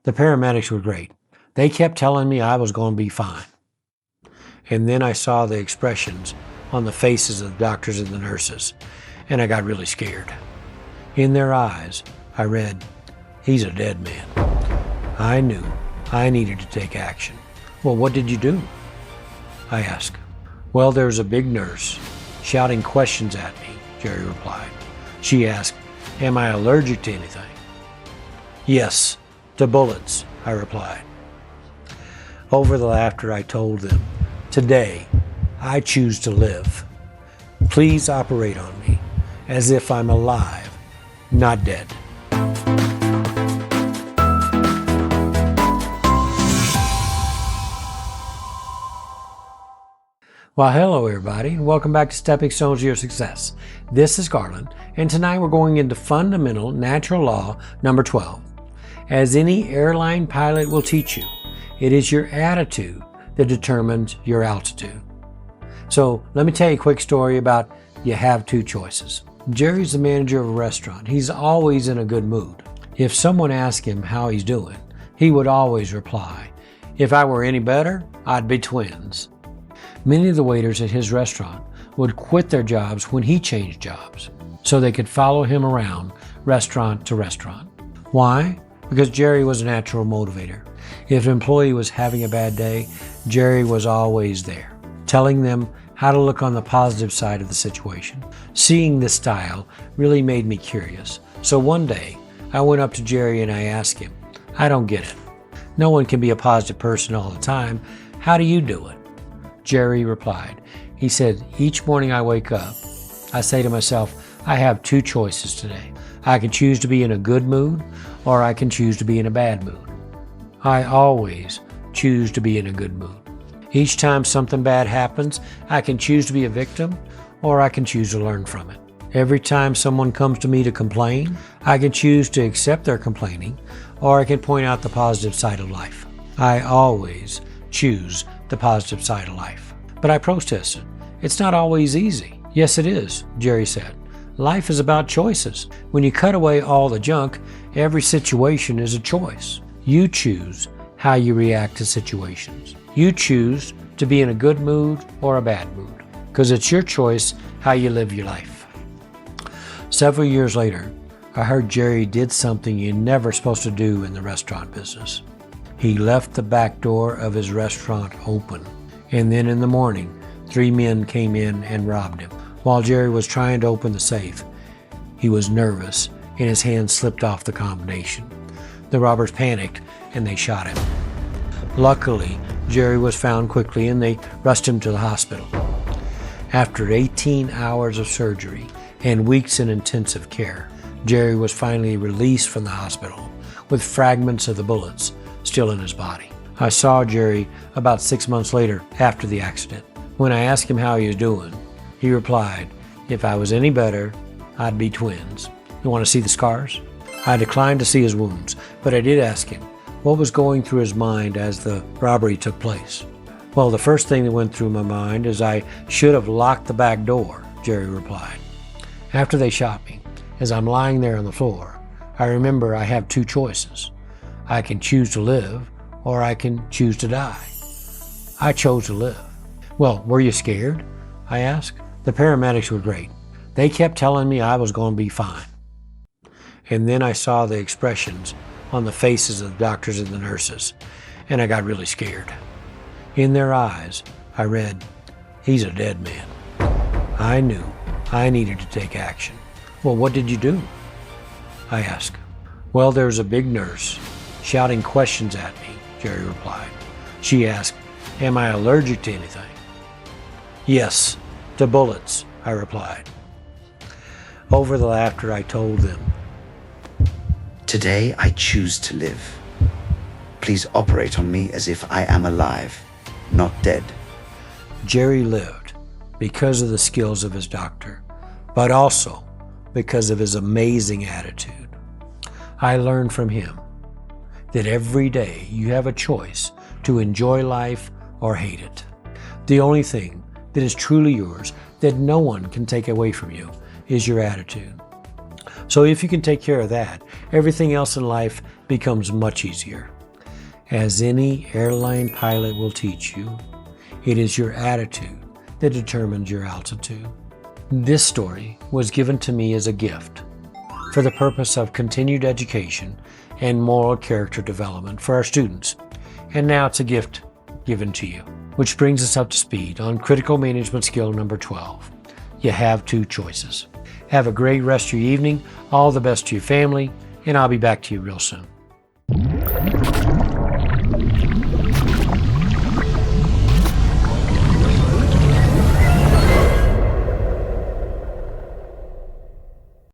The paramedics were great. They kept telling me I was going to be fine. And then I saw the expressions on the faces of the doctors and the nurses, and I got really scared. In their eyes, I read, "He's a dead man." I knew I needed to take action. "Well, what did you do?" I asked. "Well, there was a big nurse shouting questions at me," Jerry replied. She asked, "Am I allergic to anything?" "Yes, to bullets," I replied. Over the laughter, I told them, "Today, I choose to live. Please operate on me as if I'm alive, not dead." Well, hello everybody, and welcome back to Stepping Stones to Your Success. This is Garland, and tonight we're going into fundamental natural law number 12. As any airline pilot will teach you, it is your attitude that determines your altitude. So let me tell you a quick story about you have two choices. Jerry's the manager of a restaurant. He's always in a good mood. If someone asked him how he's doing, he would always reply, "If I were any better, I'd be twins." Many of the waiters at his restaurant would quit their jobs when he changed jobs, so they could follow him around restaurant to restaurant. Why? Because Jerry was a natural motivator. If an employee was having a bad day, Jerry was always there, telling them how to look on the positive side of the situation. Seeing this style really made me curious. So one day, I went up to Jerry and I asked him, "I don't get it. No one can be a positive person all the time. How do you do it?" Jerry replied. He said, "Each morning I wake up, I say to myself, I have two choices today. I can choose to be in a good mood, or I can choose to be in a bad mood. I always choose to be in a good mood. Each time something bad happens, I can choose to be a victim, or I can choose to learn from it. Every time someone comes to me to complain, I can choose to accept their complaining, or I can point out the positive side of life. I always choose the positive side of life." But I protested. "It's not always easy." "Yes, it is," Jerry said. "Life is about choices. When you cut away all the junk, every situation is a choice. You choose how you react to situations. You choose to be in a good mood or a bad mood, because it's your choice how you live your life." Several years later, I heard Jerry did something you're never supposed to do in the restaurant business. He left the back door of his restaurant open, and then in the morning, 3 men came in and robbed him. While Jerry was trying to open the safe, he was nervous and his hand slipped off the combination. The robbers panicked and they shot him. Luckily, Jerry was found quickly and they rushed him to the hospital. After 18 hours of surgery and weeks in intensive care, Jerry was finally released from the hospital with fragments of the bullets still in his body. I saw Jerry about 6 months later after the accident. When I asked him how he was doing, he replied, "If I was any better, I'd be twins." You want to see the scars? I declined to see his wounds, but I did ask him what was going through his mind as the robbery took place. "Well, the first thing that went through my mind is I should have locked the back door," Jerry replied. "After they shot me, as I'm lying there on the floor, I remember I have two choices. I can choose to live, or I can choose to die. I chose to live." "Well, were you scared?" I asked. The paramedics were great. They kept telling me I was going to be fine. And then I saw the expressions on the faces of the doctors and the nurses, and I got really scared. In their eyes, I read, "He's a dead man." I knew I needed to take action. "Well, what did you do?" I asked. "Well, there was a big nurse shouting questions at me," Jerry replied. She asked, "Am I allergic to anything?" "Yes, to bullets," I replied. Over the laughter, I told them, "Today I choose to live. Please operate on me as if I am alive, not dead." Jerry lived because of the skills of his doctor, but also because of his amazing attitude. I learned from him that every day you have a choice to enjoy life or hate it. The only thing that is truly yours, that no one can take away from you, is your attitude. So if you can take care of that, everything else in life becomes much easier. As any airline pilot will teach you, it is your attitude that determines your altitude. This story was given to me as a gift for the purpose of continued education and moral character development for our students. And now it's a gift given to you, which brings us up to speed on critical management skill number 12. You have two choices. Have a great rest of your evening, all the best to your family, and I'll be back to you real soon.